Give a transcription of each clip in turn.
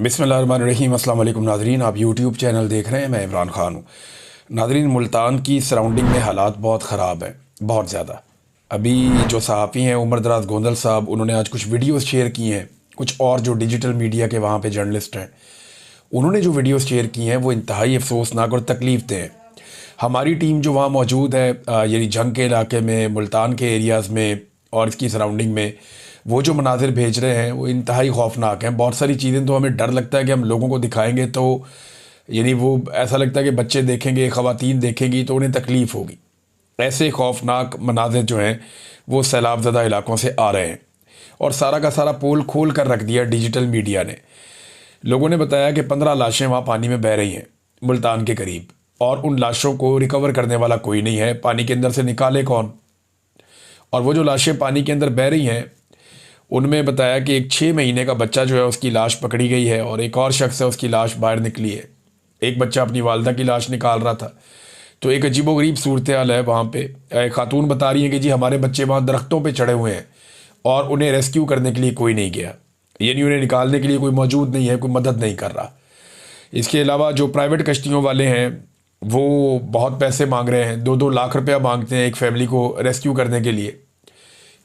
बिस्मिल्लाहिर्रहमानिर्रहीम। अस्सलाम वालेकुम नाज़रीन, आप यूट्यूब चैनल देख रहे हैं। मैं इमरान ख़ान हूँ। नाज़रीन, मुल्तान की सराउंडिंग में हालात बहुत ख़राब हैं, बहुत ज़्यादा। अभी जो सहाफ़ी हैं उमर दराज गोंदल साहब, उन्होंने आज कुछ वीडियोस शेयर की हैं। कुछ और जो डिजिटल मीडिया के वहाँ पे जर्नलिस्ट हैं, उन्होंने जो वीडियोस शेयर की हैं वो इंतहाई अफसोसनाक और तकलीफ़ दें हैं। हमारी टीम जो वहाँ मौजूद है, यानी जंग के इलाके में, मुल्तान के एरियाज़ में और इसकी सराउंडिंग में, वो जो मनाजिर भेज रहे हैं वो इंतहाई खौफनाक हैं। बहुत सारी चीज़ें तो हमें डर लगता है कि हम लोगों को दिखाएंगे तो यानी वो ऐसा लगता है कि बच्चे देखेंगे, ख़वातीन देखेंगी तो उन्हें तकलीफ़ होगी। ऐसे खौफनाक मनाजिर जो हैं वो सैलाब ज़दा इलाकों से आ रहे हैं और सारा का सारा पोल खोल कर रख दिया डिजिटल मीडिया ने। लोगों ने बताया कि 15 लाशें वहाँ पानी में बह रही हैं मुल्तान के करीब, और उन लाशों को रिकवर करने वाला कोई नहीं है। पानी के अंदर से निकाले कौन? और वो जो लाशें पानी के अंदर बह रही हैं, उनमें बताया कि एक 6 महीने का बच्चा जो है उसकी लाश पकड़ी गई है और एक और शख्स है उसकी लाश बाहर निकली है। एक बच्चा अपनी वालदा की लाश निकाल रहा था। तो एक अजीबोगरीब सूरत हाल है वहाँ पे। एक खातून बता रही है कि जी हमारे बच्चे वहाँ दरख्तों पे चढ़े हुए हैं और उन्हें रेस्क्यू करने के लिए कोई नहीं गया, यानी उन्हें निकालने के लिए कोई मौजूद नहीं है, कोई मदद नहीं कर रहा। इसके अलावा जो प्राइवेट कश्तियों वाले हैं वो बहुत पैसे मांग रहे हैं, 2-2 लाख रुपया मांगते हैं एक फैमिली को रेस्क्यू करने के लिए।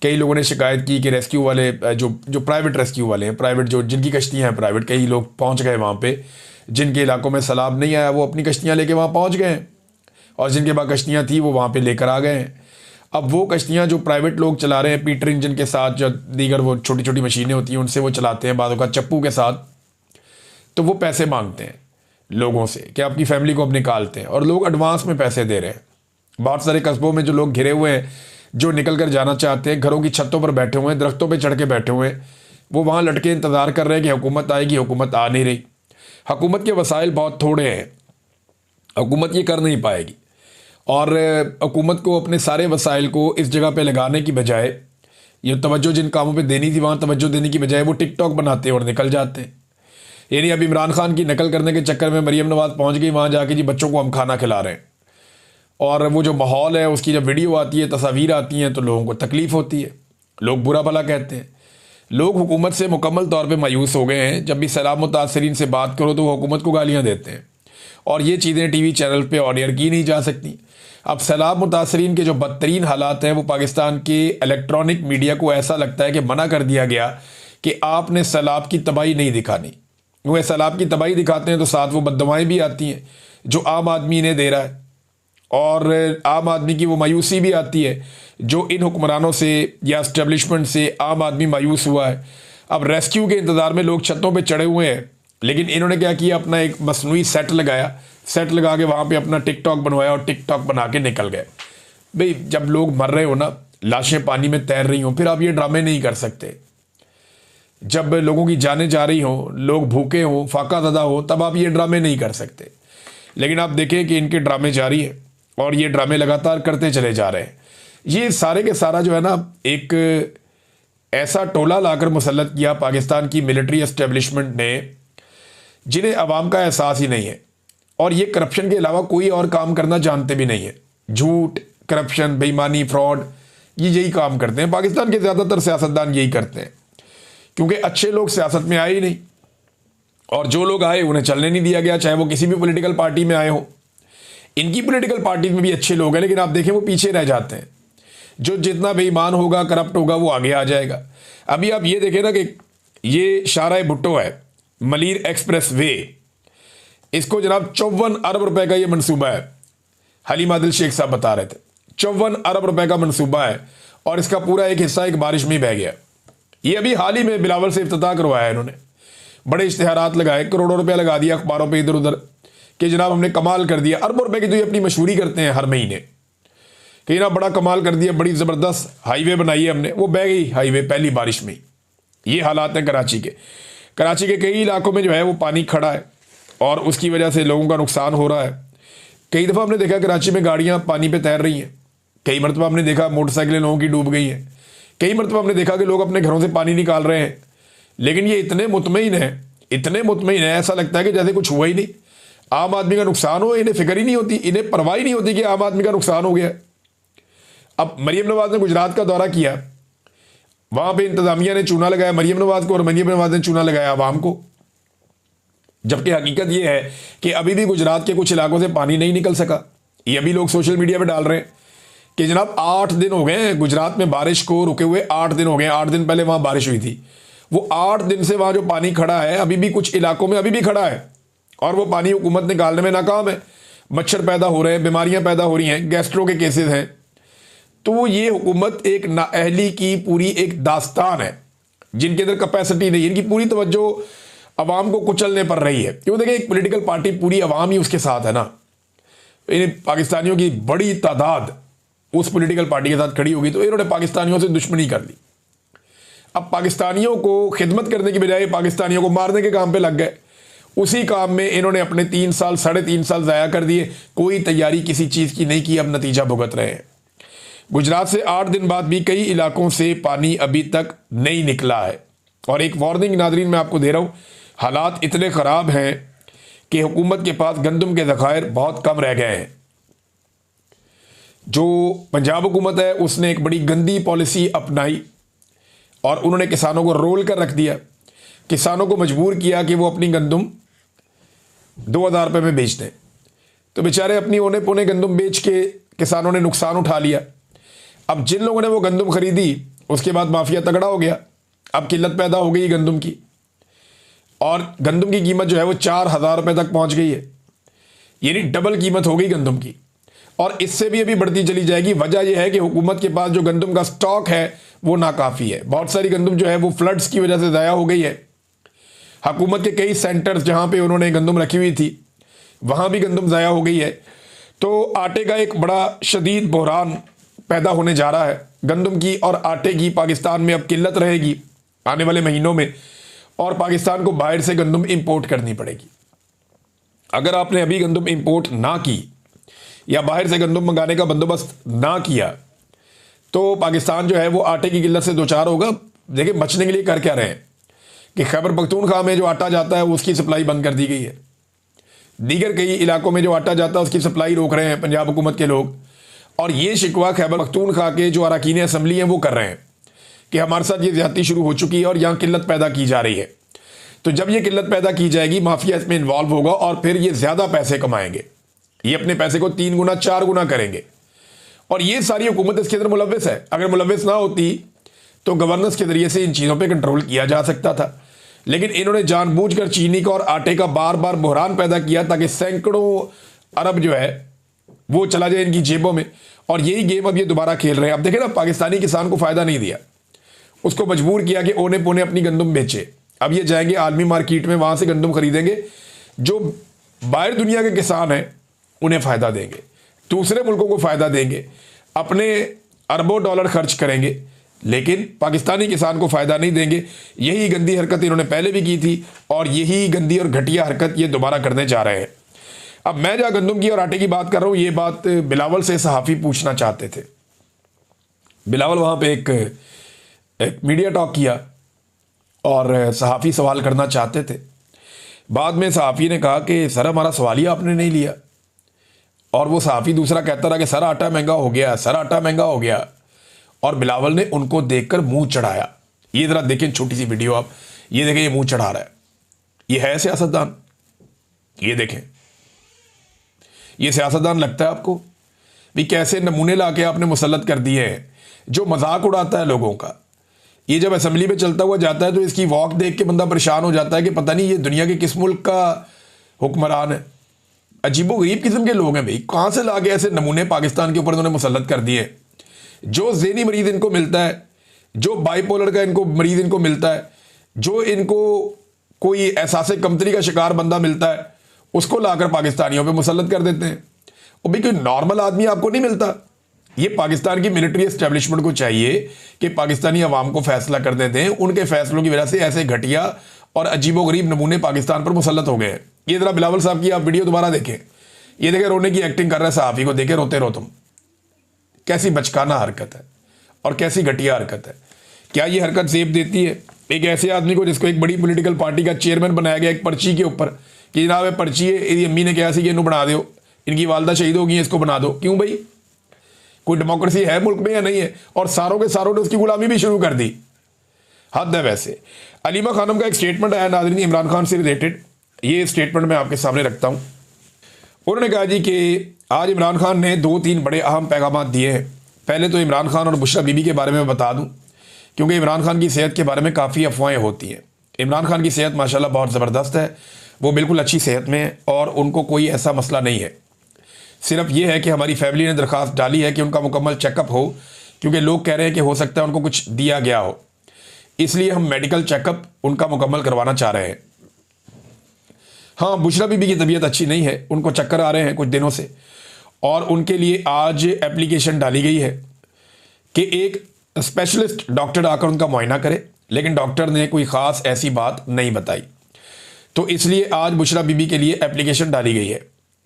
कई लोगों ने शिकायत की कि रेस्क्यू वाले जो जो प्राइवेट रेस्क्यू वाले हैं, प्राइवेट जो जिनकी कश्तियाँ हैं प्राइवेट, कई लोग पहुंच गए वहाँ पे। जिनके इलाकों में सैलाब नहीं आया वो अपनी कश्तियाँ लेके वहाँ पहुँच गए हैं, और जिनके पास कश्तियाँ थी वो वहाँ पे लेकर आ गए हैं। अब वो कश्तियाँ जो प्राइवेट लोग चला रहे हैं पीटर इंजन के साथ, जो दीगर वो छोटी छोटी मशीनें होती हैं उनसे वो चलाते हैं, बाज़ों का चप्पू के साथ, तो वो पैसे मांगते हैं लोगों से कि आपकी फैमिली को अब निकालते हैं, और लोग एडवांस में पैसे दे रहे हैं। बहुत सारे कस्बों में जो लोग घिरे हुए हैं, जो निकल कर जाना चाहते हैं, घरों की छतों पर बैठे हुए हैं, दरख्तों पे चढ़ के बैठे हुए हैं, वो वहाँ लटके इंतज़ार कर रहे हैं कि हुकूमत आएगी। हुकूमत आ नहीं रही। हुकूमत के वसाइल बहुत थोड़े हैं, हुकूमत ये कर नहीं पाएगी। और हुकूमत को अपने सारे वसाइल को इस जगह पे लगाने की बजाय, ये तवज्जो जिन कामों पे देनी थी वहाँ तवज्जो देने की बजाय वो टिकटॉक बनाते हैं और निकल जाते हैं। यानी अब इमरान खान की नकल करने के चक्कर में मरीम नवाज़ पहुँच गई वहाँ जाके, जी बच्चों को हम खाना खिला रहे हैं। और वो जो माहौल है उसकी जब वीडियो आती है, तस्वीर आती हैं, तो लोगों को तकलीफ़ होती है, लोग बुरा भला कहते हैं। लोग हुकूमत से मुकम्मल तौर पे मायूस हो गए हैं। जब भी सैलाब मुतासरीन से बात करो तो वो हुकूमत को गालियाँ देते हैं, और ये चीज़ें टीवी चैनल पे ऑन एयर की नहीं जा सकती। अब सैलाब मुतासरीन के जो बदतरीन हालात हैं वो पाकिस्तान के इलेक्ट्रॉनिक मीडिया को ऐसा लगता है कि मना कर दिया गया कि आपने सैलाब की तबाही नहीं दिखानी। वो सैलाब की तबाही दिखाते हैं तो साथ वो बददुआएँ भी आती हैं जो आम आदमी इन्हें दे रहा है, और आम आदमी की वो मायूसी भी आती है जो इन हुक्मरानों से या इस्टेब्लिशमेंट से आम आदमी मायूस हुआ है। अब रेस्क्यू के इंतज़ार में लोग छतों पे चढ़े हुए हैं, लेकिन इन्होंने क्या किया, अपना एक मसनूई सेट लगाया, सेट लगा के वहाँ पे अपना टिकटॉक बनवाया और टिकटॉक बना के निकल गए। भाई जब लोग मर रहे हो ना, लाशें पानी में तैर रही हों, फिर आप ये ड्रामे नहीं कर सकते। जब लोगों की जानें जा रही हों, लोग भूखे हों, फाका ज़दा हो, तब आप ये ड्रामे नहीं कर सकते। लेकिन आप देखें कि इनके ड्रामे जारी हैं और ये ड्रामे लगातार करते चले जा रहे हैं। ये सारे के सारा जो है ना, एक ऐसा टोला लाकर मुसल्लत किया पाकिस्तान की मिलिट्री एस्टेब्लिशमेंट ने, जिन्हें अवाम का एहसास ही नहीं है, और ये करप्शन के अलावा कोई और काम करना जानते भी नहीं है। झूठ, करप्शन, बेईमानी, फ्रॉड, ये यही काम करते हैं। पाकिस्तान के ज़्यादातर सियासतदान यही करते हैं, क्योंकि अच्छे लोग सियासत में आए ही नहीं, और जो लोग आए उन्हें चलने नहीं दिया गया, चाहे वो किसी भी पॉलिटिकल पार्टी में आए हों। इनकी पॉलिटिकल पार्टी में भी अच्छे लोग हैं, लेकिन आप देखें वो पीछे रह जाते हैं। जो जितना बेईमान होगा, करप्ट होगा, वो आगे आ जाएगा। अभी आप ये देखें ना कि ये शाहराह भुट्टो है, मलीर एक्सप्रेस वे, इसको जनाब 54 अरब रुपए का ये मंसूबा है। हलीम आदिल शेख साहब बता रहे थे 54 अरब रुपए का मंसूबा है, और इसका पूरा एक हिस्सा एक बारिश में ही बह गया। ये अभी हाल ही में बिलावल से इफ्तिताह करवाया इन्होंने, बड़े इश्तिहारात लगाए, करोड़ों रुपया लगा दिया अखबारों पर इधर उधर कि जनाब हमने कमाल कर दिया। अरबों रुपए की तो ये अपनी मशहूरी करते हैं हर महीने कि ना बड़ा कमाल कर दिया, बड़ी ज़बरदस्त हाईवे बनाई है हमने। वो बह गई हाईवे पहली बारिश में। ये हालात हैं कराची के। कराची के कई इलाकों में जो है वो पानी खड़ा है, और उसकी वजह से लोगों का नुकसान हो रहा है। कई दफ़ा हमने देखा कराची में गाड़ियाँ पानी पर तैर रही हैं, कई मरतबा हमने देखा मोटरसाइकिलें लोगों की डूब गई हैं, कई मरतबा हमने देखा कि लोग अपने घरों से पानी निकाल रहे हैं। लेकिन ये इतने मुतमईन है, इतने मुतमईन है, ऐसा लगता है कि जैसे कुछ हुआ ही नहीं। आम आदमी का नुकसान हो, इन्हें फिक्र ही नहीं होती, इन्हें परवाह ही नहीं होती कि आम आदमी का नुकसान हो गया। अब मरीम नवाज ने गुजरात का दौरा किया, वहाँ पे इंतज़ामिया ने चूना लगाया मरीम नवाज को, और मरीम नवाज ने चूना लगाया आवाम को। जबकि हकीकत ये है कि अभी भी गुजरात के कुछ इलाकों से पानी नहीं निकल सका। ये अभी लोग सोशल मीडिया पे डाल रहे हैं कि जनाब 8 दिन हो गए गुजरात में बारिश को रुके हुए, 8 दिन हो गए। 8 दिन पहले वहाँ बारिश हुई थी, वो 8 दिन से वहाँ जो पानी खड़ा है अभी भी कुछ इलाकों में अभी भी खड़ा है, और वो पानी हुकूमत निकालने में नाकाम है। मच्छर पैदा हो रहे हैं, बीमारियाँ पैदा हो रही हैं, गैस्ट्रो के केसेस हैं। तो ये हुकूमत एक नाअहली की पूरी एक दास्तान है, जिनके अंदर कैपेसिटी नहीं, इनकी पूरी तवज्जो अवाम को कुचलने पर रही है। क्यों देखिए, एक पॉलिटिकल पार्टी पूरी अवाम ही उसके साथ है ना। इन पाकिस्तानियों की बड़ी तादाद उस पॉलिटिकल पार्टी के साथ खड़ी होगी, तो इन्होंने पाकिस्तानियों से दुश्मनी कर ली। अब पाकिस्तानियों को खिदमत करने की बजाय पाकिस्तानियों को मारने के काम पे लग गए। उसी काम में इन्होंने अपने 3 साल 3.5 साल ज़ाया कर दिए, कोई तैयारी किसी चीज़ की नहीं की, अब नतीजा भुगत रहे हैं। गुजरात से 8 दिन बाद भी कई इलाकों से पानी अभी तक नहीं निकला है। और एक वार्निंग नादरीन मैं आपको दे रहा हूँ, हालात इतने ख़राब हैं कि हुकूमत के पास गंदम के ज़खायर बहुत कम रह गए हैं। जो पंजाब हुकूमत है उसने एक बड़ी गंदी पॉलिसी अपनाई और उन्होंने किसानों को रोल कर रख दिया। किसानों को मजबूर किया कि वो अपनी गंदम 2000 रुपये में बेच दें। तो बेचारे अपनी औने पौने गंदम बेच के किसानों ने नुकसान उठा लिया। अब जिन लोगों ने वो गंदम खरीदी, उसके बाद माफिया तगड़ा हो गया। अब किल्लत पैदा हो गई गंदम की, और गंदम की कीमत जो है वो 4000 रुपये तक पहुंच गई है, यानी डबल कीमत हो गई गंदम की, और इससे भी अभी बढ़ती चली जाएगी। वजह यह है कि हुकूमत के पास जो गंदम का स्टॉक है वो नाकाफ़ी है। बहुत सारी गंदम जो है वो फ्लड्स की वजह से ज़ाया हो गई है। हुकूमत के कई सेंटर्स जहाँ पे उन्होंने गंदम रखी हुई थी, वहाँ भी गंदम ज़ाया हो गई है। तो आटे का एक बड़ा शदीद बहरान पैदा होने जा रहा है गंदम की और आटे की। पाकिस्तान में अब किल्लत रहेगी आने वाले महीनों में, और पाकिस्तान को बाहर से गंदम इंपोर्ट करनी पड़ेगी। अगर आपने अभी गंदम इंपोर्ट ना की या बाहर से गंदम मंगाने का बंदोबस्त ना किया, तो पाकिस्तान जो है वो आटे की किल्लत से दो चार होगा। देखिए, बचने के लिए कर क्या रहे हैं कि खैबर पख्तूनख्वा में जो आटा जाता है उसकी सप्लाई बंद कर दी गई है। दीगर कई इलाकों में जो आटा जाता है उसकी सप्लाई रोक रहे हैं पंजाब हुकूमत के लोग। और ये शिकवा खैबर पख्तूनख्वा के जो अरकान असम्बली हैं वो कर रहे हैं कि हमारे साथ ये ज्यादती शुरू हो चुकी है और यहाँ किल्लत पैदा की जा रही है। तो जब ये किल्लत पैदा की जाएगी, माफिया इसमें इन्वॉल्व होगा और फिर ये ज़्यादा पैसे कमाएंगे। ये अपने पैसे को 3 गुना 4 गुना करेंगे, और ये सारी हुकूमत इसके अंदर मुलव्वस है। अगर मुलव्वस ना होती तो गवर्नेंस के जरिए से इन चीज़ों पे कंट्रोल किया जा सकता था, लेकिन इन्होंने जानबूझकर चीनी का और आटे का बार बार बहरान पैदा किया ताकि सैकड़ों अरब जो है वो चला जाए इनकी जेबों में। और यही गेम अब ये दोबारा खेल रहे हैं। अब देखें ना, पाकिस्तानी किसान को फ़ायदा नहीं दिया, उसको मजबूर किया कि ओने पोने अपनी गंदम बेचे। अब ये जाएंगे आलमी मार्केट में, वहाँ से गंदम खरीदेंगे। जो बाहर दुनिया के किसान हैं उन्हें फ़ायदा देंगे, दूसरे मुल्कों को फ़ायदा देंगे, अपने अरबों डॉलर खर्च करेंगे, लेकिन पाकिस्तानी किसान को फ़ायदा नहीं देंगे। यही गंदी हरकत इन्होंने पहले भी की थी और यही गंदी और घटिया हरकत ये दोबारा करने जा रहे हैं। अब मैं जहाँ गंदम की और आटे की बात कर रहा हूँ, ये बात बिलावल से सहाफ़ी पूछना चाहते थे। बिलावल वहाँ पे एक मीडिया टॉक किया और सहाफ़ी सवाल करना चाहते थे। बाद में सहाफ़ी ने कहा कि सर हमारा सवाल ही आपने नहीं लिया, और वो सहाफ़ी दूसरा कहता रहा कि सर आटा महंगा हो गया, सर आटा महंगा हो गया, और बिलावल ने उनको देखकर मुंह चढ़ाया। ये ज़रा देखें छोटी सी वीडियो आप, ये देखें ये मुंह चढ़ा रहा है। ये है सियासतदान? ये देखें, ये सियासतदान लगता है आपको? भी कैसे नमूने लाके आपने मुसल्लत कर दिए हैं। जो मजाक उड़ाता है लोगों का, ये जब असेंबली में चलता हुआ जाता है तो इसकी वॉक देख के बंदा परेशान हो जाता है कि पता नहीं ये दुनिया के किस मुल्क का हुक्मरान है। अजीबोगरीब किस्म के लोग हैं भाई, कहाँ से लाके ऐसे नमूने पाकिस्तान के ऊपर उन्होंने मुसल्लत कर दिए। जो ज़हनी मरीज़ इनको मिलता है, जो बाइपोलर का इनको मरीज़ इनको मिलता है, जो इनको कोई एहसास कमतरी का शिकार बंदा मिलता है, उसको लाकर पाकिस्तानियों पे मुसल्लत कर देते हैं। और भाई कोई नॉर्मल आदमी आपको नहीं मिलता। ये पाकिस्तान की मिलिट्री एस्टेब्लिशमेंट को चाहिए कि पाकिस्तानी अवाम को फैसला करने दें। उनके फैसलों की वजह से ऐसे घटिया और अजीबोगरीब नमूने पाकिस्तान पर मुसल्लत हो गए हैं। ये जरा बिलावल साहब की आप वीडियो दोबारा देखें। ये देखें, रोने की एक्टिंग कर रहा है सहाफ़ी को, देखे रोते रहो तुम। कैसी बचकाना हरकत है और कैसी घटिया हरकत है। क्या ये हरकत सेब देती है एक ऐसे आदमी को जिसको एक बड़ी पॉलिटिकल पार्टी का चेयरमैन बनाया गया एक पर्ची के ऊपर कि जनाब पर्ची है, इनकी अम्मी ने कहा सी कि इन्हों बना दो, इनकी वालदा शहीद होगी, इसको बना दो। क्यों भाई, कोई डेमोक्रेसी है मुल्क में या नहीं है? और सारों के सारों ने उसकी गुलामी भी शुरू कर दी। हद है। वैसे अलीमा खानम का एक स्टेटमेंट आया नाज़रीन इमरान खान से रिलेटेड, ये स्टेटमेंट मैं आपके सामने रखता हूँ। उन्होंने कहा जी कि आज इमरान खान ने 2-3 बड़े अहम पैगाम दिए हैं। पहले तो इमरान खान और बुशरा बीबी के बारे में बता दूं, क्योंकि इमरान खान की सेहत के बारे में काफ़ी अफवाहें होती हैं। इमरान खान की सेहत माशाल्लाह बहुत ज़बरदस्त है, वो बिल्कुल अच्छी सेहत में है और उनको कोई ऐसा मसला नहीं है। सिर्फ ये है कि हमारी फैमिली ने दरख्वास्त डाली है कि उनका मुकम्मल चेकअप हो, क्योंकि लोग कह रहे हैं कि हो सकता है उनको कुछ दिया गया हो, इसलिए हम मेडिकल चेकअप उनका मुकम्मल करवाना चाह रहे हैं। हाँ, बुशरा बीबी की तबीयत अच्छी नहीं है, उनको चक्कर आ रहे हैं कुछ दिनों से, और उनके लिए आज एप्लीकेशन डाली गई है कि एक स्पेशलिस्ट डॉक्टर आकर उनका मुआयना करे, लेकिन डॉक्टर ने कोई ख़ास ऐसी बात नहीं बताई। तो इसलिए आज बुशरा बीबी के लिए एप्लीकेशन डाली गई है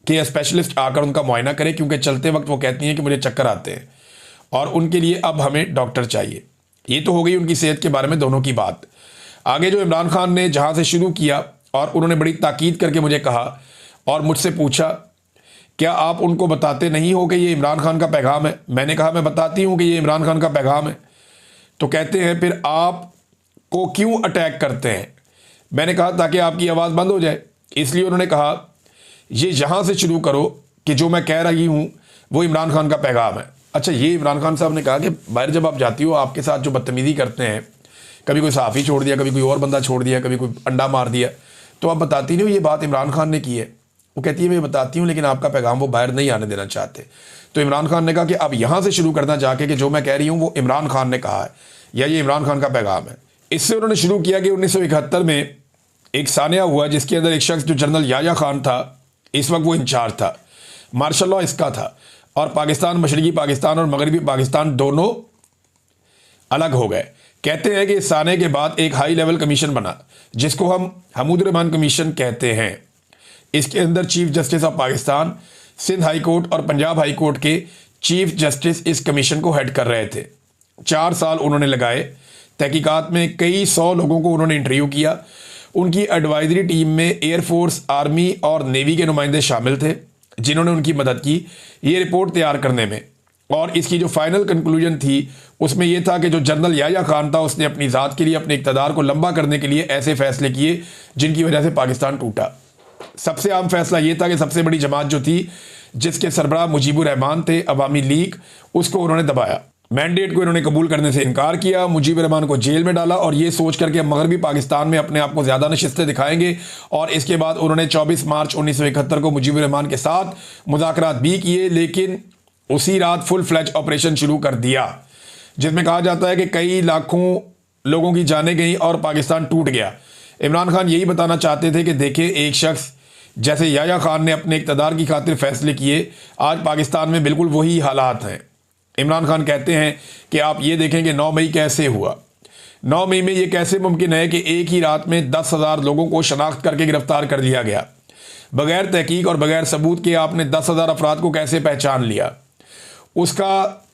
कि स्पेशलिस्ट आकर उनका मुआयना करे, क्योंकि चलते वक्त वो कहती हैं कि मुझे चक्कर आते हैं और उनके लिए अब हमें डॉक्टर चाहिए। ये तो हो गई उनकी सेहत के बारे में दोनों की बात। आगे जो इमरान खान ने जहाँ से शुरू किया और उन्होंने बड़ी ताकीद करके मुझे कहा और मुझसे पूछा, क्या आप उनको बताते नहीं हो कि ये इमरान खान का पैगाम है? मैंने कहा मैं बताती हूँ कि ये इमरान खान का पैगाम है। तो कहते हैं फिर आप को क्यों अटैक करते हैं? मैंने कहा ताकि आपकी आवाज़ बंद हो जाए। इसलिए उन्होंने कहा ये यहाँ से शुरू करो कि जो मैं कह रही हूँ वो इमरान खान का पैगाम है। अच्छा, ये इमरान खान साहब ने कहा कि बाहर जब आप जाती हो आपके साथ जो बदतमीज़ी करते हैं, कभी कोई सहाफ़ी छोड़ दिया, कभी कोई और बंदा छोड़ दिया, कभी कोई अंडा मार दिया, तो आप बताती नहीं हो ये बात इमरान खान ने की है। वो कहती है मैं बताती हूँ, लेकिन आपका पैगाम वो बाहर नहीं आने देना चाहते। तो इमरान खान ने कहा कि अब यहाँ से शुरू करना जाके कि जो मैं कह रही हूँ वो इमरान खान ने कहा है या ये इमरान खान का पैगाम है। इससे उन्होंने शुरू किया कि 1971 में एक सानिया हुआ जिसके अंदर एक शख्स जो जनरल याया खान था, इस वक्त वो इंचार्ज था, मार्शल लॉ इसका था, और पाकिस्तान, मशरकी पाकिस्तान और मगरबी पाकिस्तान दोनों अलग हो गए। कहते हैं कि इस साने के बाद एक हाई लेवल कमीशन बना जिसको हम हमूद रहमान कमीशन कहते हैं। इसके अंदर chief justice of Pakistan, Sindh high court और पंजाब हाई कोर्ट के चीफ जस्टिस इस कमीशन को हेड कर रहे थे। 4 साल उन्होंने लगाए तहकीकात में, कई 100 लोगों को उन्होंने इंटरव्यू किया। उनकी एडवाइजरी टीम में एयरफोर्स, आर्मी और नेवी के नुमाइंदे शामिल थे जिन्होंने उनकी मदद की ये रिपोर्ट तैयार करने में। और इसकी जो फाइनल कंक्लूजन थी उसमें यह था कि जो जनरल याया खान था उसने अपनी ज़ात के लिए, अपने इक़्तिदार को लंबा करने के लिए ऐसे फैसले किए जिनकी वजह से पाकिस्तान टूटा। सबसे आम फैसला ये था कि सबसे बड़ी जमात जो थी जिसके सरबराह मुजीबुर रहमान थे, अवामी लीग, उसको उन्होंने दबाया। मैंडेट को इन्होंने कबूल करने से इनकार किया, मुजीबुर रहमान को जेल में डाला और ये सोच करके मगरबी पाकिस्तान में अपने आप को ज़्यादा नशिस्तें दिखाएंगे। और इसके बाद उन्होंने 24 मार्च 1971 को मुजीबुर रहमान के साथ मुज़ाकरात भी किए, लेकिन उसी रात फुल फ्लैज ऑपरेशन शुरू कर दिया जिसमें कहा जाता है कि कई लाखों लोगों की जानें गई और पाकिस्तान टूट गया। इमरान खान यही बताना चाहते थे कि देखें, एक शख्स जैसे याया खान ने अपने इक़्तिदार की खातिर फैसले किए, आज पाकिस्तान में बिल्कुल वही हालात हैं। इमरान खान कहते हैं कि आप ये देखें कि 9 मई कैसे हुआ। 9 मई में ये कैसे मुमकिन है कि एक ही रात में 10,000 लोगों को शनाख्त करके गिरफ्तार कर लिया गया बगैर तहकीक और बगैर सबूत के? आपने 10,000 अफराद को कैसे पहचान लिया? उसका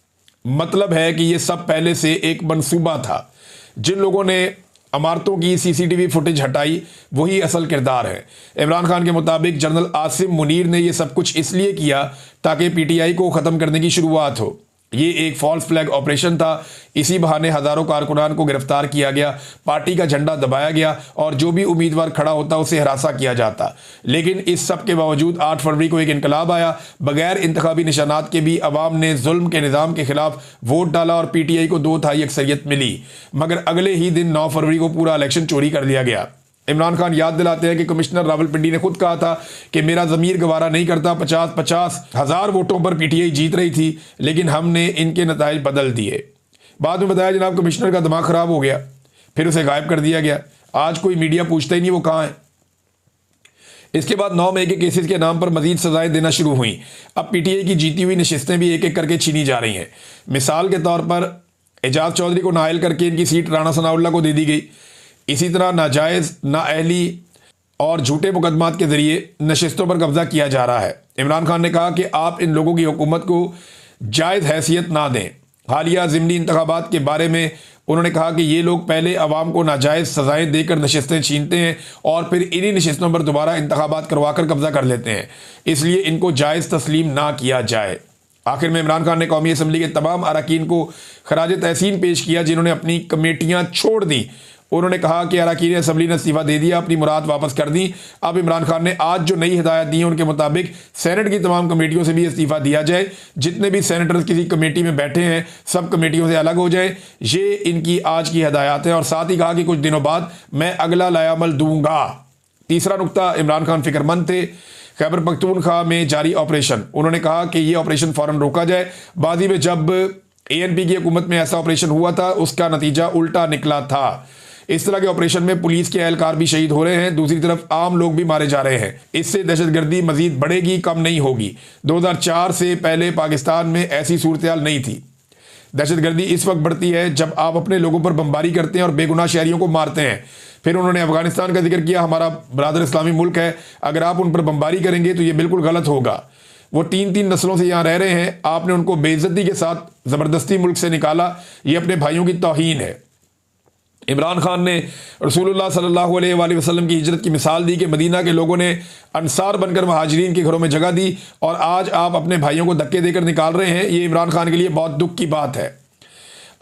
मतलब है कि ये सब पहले से एक मंसूबा था। जिन लोगों ने इमारतों की CCTV फुटेज हटाई वही असल किरदार है। इमरान खान के मुताबिक जनरल आसिम मुनीर ने यह सब कुछ इसलिए किया ताकि PTI को ख़त्म करने की शुरुआत हो। ये एक फॉल्स फ्लैग ऑपरेशन था। इसी बहाने हज़ारों कारकुनान को गिरफ्तार किया गया, पार्टी का झंडा दबाया गया और जो भी उम्मीदवार खड़ा होता उसे हरासा किया जाता। लेकिन इस सब के बावजूद 8 फरवरी को एक इनकलाब आया। बगैर इंतखाबी निशानात के भी अवाम ने जुल्म के निज़ाम के खिलाफ वोट डाला और PTI को 2/3 अक्सरियत मिली। मगर अगले ही दिन 9 फरवरी को पूरा इलेक्शन चोरी कर लिया गया। इमरान खान याद दिलाते हैं कि कमिश्नर रावलपिंडी ने खुद कहा था कि मेरा ज़मीर गवारा नहीं करता, 50-50 हज़ार वोटों पर PTI जीत रही थी, लेकिन हमने इनके नताइज बदल दिए। बाद में बताया जनाब कमिश्नर का दिमाग ख़राब हो गया, फिर उसे गायब कर दिया गया। आज कोई मीडिया पूछता ही नहीं वो कहाँ है। इसके बाद 9 मई के केसेस के नाम पर मजीद सजाएं देना शुरू हुई। अब PTI की जीती हुई नशिस्तें भी एक एक करके छीनी जा रही हैं। मिसाल के तौर पर एजाज चौधरी को नाअहल करके इनकी सीट राणा सनाउल्लाह को दे दी गई। इसी तरह नाजायज़, नाअहली और झूठे मुकदमात के ज़रिए नशिस्तों पर कब्जा किया जा रहा है। इमरान खान ने कहा कि आप इन लोगों की हुकूमत को जायज़ हैसियत ना दें। हालिया ज़िमनी इंतखाबात के बारे में उन्होंने कहा कि ये लोग पहले अवाम को नाजायज़ सज़ाएँ देकर नशिस्तें छीनते हैं और फिर इन्हीं नशिस्तों पर दोबारा इंतखाबात करवा कर कब्जा कर लेते हैं, इसलिए इनको जायज़ तस्लीम ना किया जाए। आखिर में इमरान खान ने कौमी असम्बली के तमाम अरकान को खराज तहसीन पेश किया जिन्होंने अपनी कमेटियाँ छोड़ दी उन्होंने कहा कि अरकान असम्बली ने इस्तीफा दे दिया, अपनी मुराद वापस कर दी। अब इमरान खान ने आज जो नई हिदायत दी है उनके मुताबिक सेनेट की तमाम कमेटियों से भी इस्तीफा दिया जाए। जितने भी सेनेटर्स किसी कमेटी में बैठे हैं सब कमेटियों से अलग हो जाए। ये इनकी आज की हिदायत है। और साथ ही कहा कि कुछ दिनों बाद मैं अगला लायामल दूंगा। तीसरा नुकता, इमरान खान फिक्रमंद थे खैबर पख्तूनख्वा में जारी ऑपरेशन। उन्होंने कहा कि यह ऑपरेशन फौरन रोका जाए। बादी में जब ANP की हुकूमत में ऐसा ऑपरेशन हुआ था उसका नतीजा उल्टा निकला था। इस तरह के ऑपरेशन में पुलिस के एहलकार भी शहीद हो रहे हैं, दूसरी तरफ आम लोग भी मारे जा रहे हैं। इससे दहशतगर्दी मजीद बढ़ेगी, कम नहीं होगी। 2004 से पहले पाकिस्तान में ऐसी सूरत नहीं थी। दहशतगर्दी इस वक्त बढ़ती है जब आप अपने लोगों पर बमबारी करते हैं और बेगुनाह शहरियों को मारते हैं। फिर उन्होंने अफगानिस्तान का जिक्र किया, हमारा बरादर इस्लामी मुल्क है, अगर आप उन पर बमबारी करेंगे तो ये बिल्कुल गलत होगा। वो 3-3 नस्लों से यहाँ रह रहे हैं, आपने उनको बेइज्जती के साथ ज़बरदस्ती मुल्क से निकाला, ये अपने भाइयों की तौहीन है। इमरान खान ने रसूलुल्लाह सल्लल्लाहु अलैहि वसल्लम की हिजरत की मिसाल दी कि मदीना के लोगों ने अंसार बनकर महाजरीन के घरों में जगह दी और आज आप अपने भाइयों को धक्के देकर निकाल रहे हैं। ये इमरान खान के लिए बहुत दुख की बात है।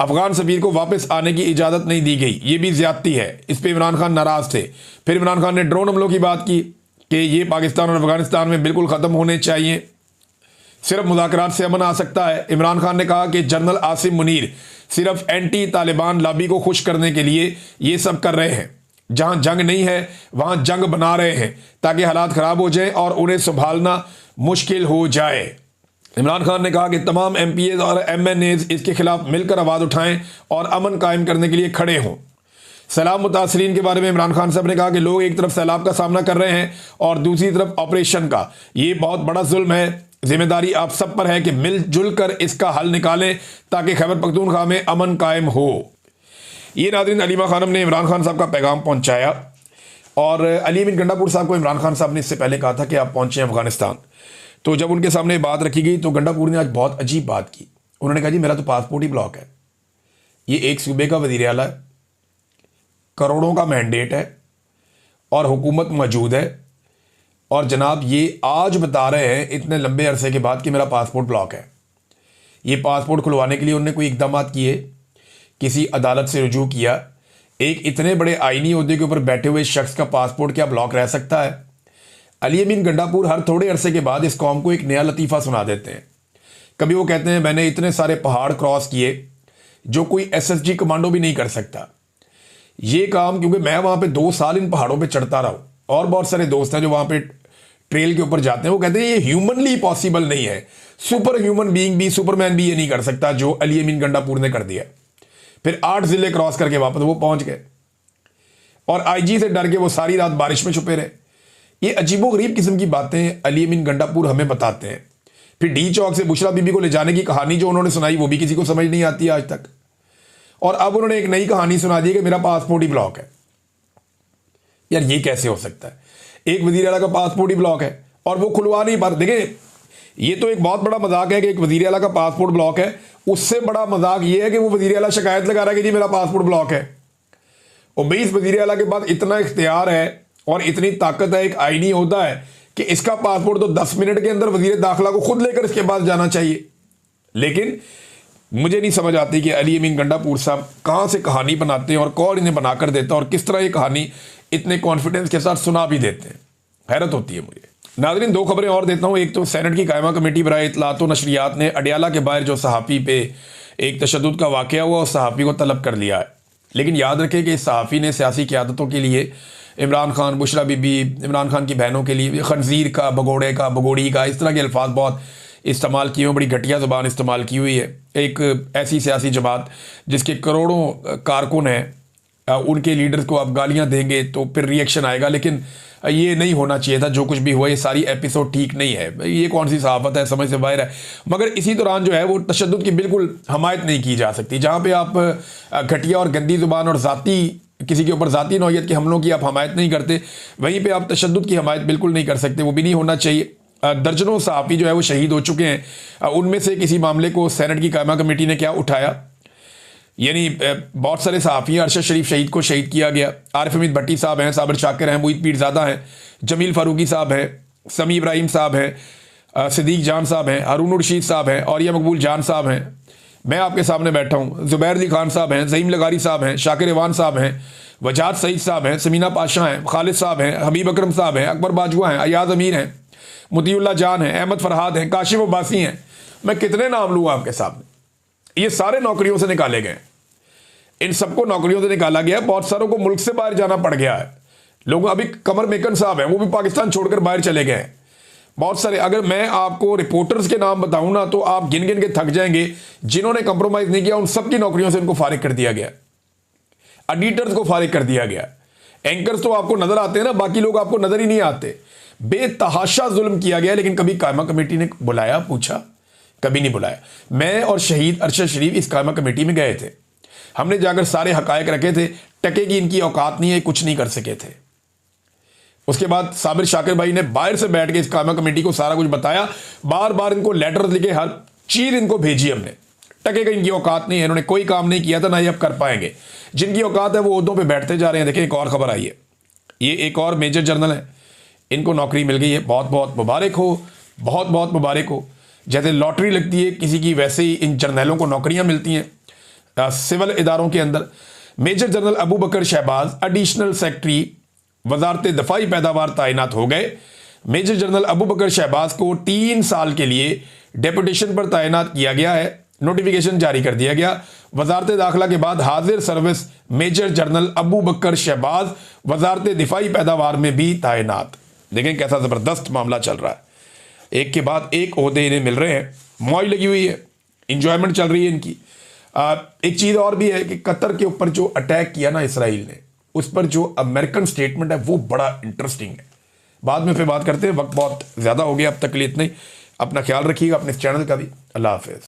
अफगान सफीर को वापस आने की इजाज़त नहीं दी गई, ये भी ज्यादती है। इस पर इमरान खान नाराज़ थे। फिर इमरान खान ने ड्रोन हमलों की बात की कि ये पाकिस्तान और अफगानिस्तान में बिल्कुल ख़त्म होने चाहिए, सिर्फ मुज़ाकरात से अमन आ सकता है। इमरान खान ने कहा कि जनरल आसिम मुनीर सिर्फ एंटी तालिबान लॉबी को खुश करने के लिए ये सब कर रहे हैं। जहां जंग नहीं है वहां जंग बना रहे हैं ताकि हालात ख़राब हो जाए और उन्हें संभालना मुश्किल हो जाए। इमरान खान ने कहा कि तमाम MPs और MNAs इसके खिलाफ मिलकर आवाज़ उठाएं और अमन कायम करने के लिए खड़े हों। सैलाब मुतासरीन के बारे में इमरान खान साहब ने कहा कि लोग एक तरफ सैलाब का सामना कर रहे हैं और दूसरी तरफ ऑपरेशन का। ये बहुत बड़ा जुल्म है। जिम्मेदारी आप सब पर है कि मिलजुल कर इसका हल निकालें ताकि खैबर पख्तूनख्वा में अमन कायम हो। ये नाज़रीन अलीमा खानम ने इमरान खान साहब का पैगाम पहुंचाया और अली अमीन गंडापुर साहब को इमरान खान साहब ने इससे पहले कहा था कि आप पहुंचे अफगानिस्तान। तो जब उनके सामने बात रखी गई तो गंडापुर ने आज बहुत अजीब बात की। उन्होंने कहा जी मेरा तो पासपोर्ट ही ब्लॉक है। ये एक सूबे का वज़ीर आला है, करोड़ों का मैंडेट है और हुकूमत मौजूद है और जनाब ये आज बता रहे हैं इतने लंबे अरसे के बाद कि मेरा पासपोर्ट ब्लॉक है। ये पासपोर्ट खुलवाने के लिए उन्होंने कोई इकदाम किए, किसी अदालत से रुजू किया। एक इतने बड़े आईनी ओहदे के ऊपर बैठे हुए शख्स का पासपोर्ट क्या ब्लॉक रह सकता है? अली अमीन गंडापुर हर थोड़े अरसे के बाद इस कौम को एक नया लतीफ़ा सुना देते हैं। कभी वो कहते हैं मैंने इतने सारे पहाड़ क्रॉस किए जो कोई SSG कमांडो भी नहीं कर सकता। ये काम क्योंकि मैं वहाँ पे 2 साल इन पहाड़ों पे चढ़ता रहा हूँ और बहुत सारे दोस्त हैं जो वहाँ पे ट्रेल के ऊपर जाते हैं, वो कहते हैं ये ह्यूमनली पॉसिबल नहीं है। सुपर ह्यूमन बीइंग भी, सुपरमैन भी ये नहीं कर सकता जो अली अमीन गंडापुर ने कर दिया। फिर 8 ज़िले क्रॉस करके वापस वो पहुंच गए और IG से डर के वो सारी रात बारिश में छुपे रहे। ये अजीबोगरीब किस्म की बातें अली अमीन गंडापुर हमें बताते हैं। फिर डी चौक से बुशरा बीबी को ले जाने की कहानी जो उन्होंने सुनाई वो भी किसी को समझ नहीं आती आज तक। और अब उन्होंने एक नई कहानी सुना दी कि मेरा पासपोर्ट ही ब्लॉक है। यार ये कैसे हो सकता है? एक वजीर आला का पासपोर्ट ही ब्लॉक है और वो खुलवा नहीं पा रहे। देखिए ये तो एक बहुत बड़ा मजाक है कि एक वजीर आला का पासपोर्ट ब्लॉक है। उससे बड़ा मजाक ये है कि वो वजीर आला शिकायत लगा रहा है कि जी मेरा पासपोर्ट ब्लॉक है। और 20 वजीर आला के पास इतना इख्तियार है और इतनी ताकत है, एक आईनी होता है कि इसका पासपोर्ट तो 10 मिनट के अंदर वजीर दाखिला को खुद लेकर इसके पास जाना चाहिए। लेकिन मुझे नहीं समझ आती कि अली अमीन गंडापुर साहब कहाँ से कहानी बनाते हैं और कौन इन्हें बनाकर देता है और किस तरह ये कहानी इतने कॉन्फिडेंस के साथ सुना भी देते हैं। हैरत होती है मुझे। नाज़रीन 2 खबरें और देता हूँ। एक तो सेनेट की कायमा कमेटी बराए इत्तलात व नशरियात ने अडियाला के बाहर जो सहाफ़ी पे एक तशद्दुद का वाक़या हुआ उस सहाफ़ी को तलब कर लिया है। लेकिन याद रखें कि इस सहाफ़ी ने सियासी क़यादतों के लिए इमरान खान, बुशरा बीबी, इमरान खान की बहनों के लिए खंजीर का, भगोड़े का, भगोड़ी का, इस तरह के अल्फाज बहुत इस्तेमाल किए हुए, बड़ी घटिया ज़ुबान इस्तेमाल की हुई है। एक ऐसी सियासी जमात जिसके करोड़ों कारकुन हैं, उनके लीडर्स को आप गालियां देंगे तो फिर रिएक्शन आएगा। लेकिन ये नहीं होना चाहिए था। जो कुछ भी हुआ ये सारी एपिसोड ठीक नहीं है। ये कौन सी सहाफ़त है, समझ से बाहर है। मगर इसी दौरान जो है वो तशद्दुद की बिल्कुल हमायत नहीं की जा सकती। जहाँ पे आप घटिया और गंदी ज़ुबान और ज़ाती किसी के ऊपर ज़ाती नौइयत के हमलों की आप हमायत नहीं करते, वहीं पर आप तशद्दुद की हमायत बिल्कुल नहीं कर सकते। वो भी नहीं होना चाहिए। दर्जनों सहाफ़ी जो है वो शहीद हो चुके हैं। उनमें से किसी मामले को सेनेट की कायमा कमेटी ने क्या उठाया, यानी बहुत सारे सहाफ़ी, अरशद शरीफ शहीद को शहीद किया गया। आरिफ हमीद भट्टी साहब हैं, साबिर शाकिर हैं, मुईद पीरज़ादा हैं, जमील फारूकी साहब हैं, समी इब्राहिम साहब हैं, सिद्दीक जान साहब हैं, हारून रशीद साहब हैं, औरिया मकबूल जान साहब हैं, मैं आपके सामने बैठा हूँ, ज़ुबैर अली खान साहब हैं, ज़हीम लगारी साहब हैं, शाकिर इवान साहब हैं, वजाद सईद साहब हैं, समीना पाशा हैं, खालिद साहब हैं, हबीब अकरम साहब हैं, अकबर बाजवा हैं, अयाज अमीर हैं, मुतीउल्लाह जान हैं, अहमद फरहाद हैं, काशिफ अब्बासी हैं। मैं कितने नाम लूँ आपके सामने? ये सारे नौकरियों से निकाले गए, इन सबको नौकरियों से निकाला गया। बहुत सारों को मुल्क से बाहर जाना पड़ गया है। लोग अभी कमर मेकन साहब हैं, वो भी पाकिस्तान छोड़कर बाहर चले गए हैं। बहुत सारे, अगर मैं आपको रिपोर्टर्स के नाम बताऊं ना तो आप गिन गिन के थक जाएंगे। जिन्होंने कंप्रोमाइज नहीं किया उन सबकी नौकरियों से उनको फारिग कर दिया गया। एडिटर्स को फारिग कर दिया गया। एंकर्स तो आपको नजर आते हैं ना, बाकी लोग आपको नजर ही नहीं आते। बेतहाशा जुल्म किया गया, लेकिन कभी कायमा कमेटी ने बुलाया, पूछा? कभी नहीं बुलाया। मैं और शहीद अरशद शरीफ इस कायमा कमेटी में गए थे, हमने जाकर सारे हकायक रखे थे। टके की इनकी औकात नहीं है, कुछ नहीं कर सके थे। उसके बाद साबिर शाकिर भाई ने बाहर से बैठ के इस कायमा कमेटी को सारा कुछ बताया, बार बार इनको लेटर लिखे, हर चीज इनको भेजी हमने। टके का इनकी औकात नहीं है, इन्होंने कोई काम नहीं किया था, ना ये अब कर पाएंगे। जिनकी औकात है वो ओहदों पे बैठते जा रहे हैं। देखिए एक और खबर आई है, ये एक और मेजर जनरल है, इनको नौकरी मिल गई है। बहुत बहुत मुबारक हो, बहुत बहुत मुबारक हो। जैसे लॉटरी लगती है किसी की, वैसे ही इन जर्नलों को नौकरियां मिलती हैं सिविल इदारों के अंदर। मेजर जनरल अबू बकर शहबाज एडिशनल सेक्रेटरी वजारत दफाई पैदावार तैनात हो गए। मेजर जनरल अबू बकर शहबाज को 3 साल के लिए डेपुटेशन पर तैनात किया गया है। नोटिफिकेशन जारी कर दिया गया। वजारत दाखिला के बाद हाजिर सर्विस मेजर जनरल अबू बकर शहबाज वजारत दिफाई पैदावार में भी तैनात। देखें कैसा ज़बरदस्त मामला चल रहा है, एक के बाद एक ओहदे इन्हें मिल रहे हैं। मौज लगी हुई है, इंजॉयमेंट चल रही है इनकी। एक चीज़ और भी है कि कतर के ऊपर जो अटैक किया ना इसराइल ने, उस पर जो अमेरिकन स्टेटमेंट है वो बड़ा इंटरेस्टिंग है। बाद में फिर बात करते हैं, वक्त बहुत ज़्यादा हो गया अब तक के लिए इतना ही। अपना ख्याल रखिएगा, अपने चैनल का भी। अल्लाह हाफिज़।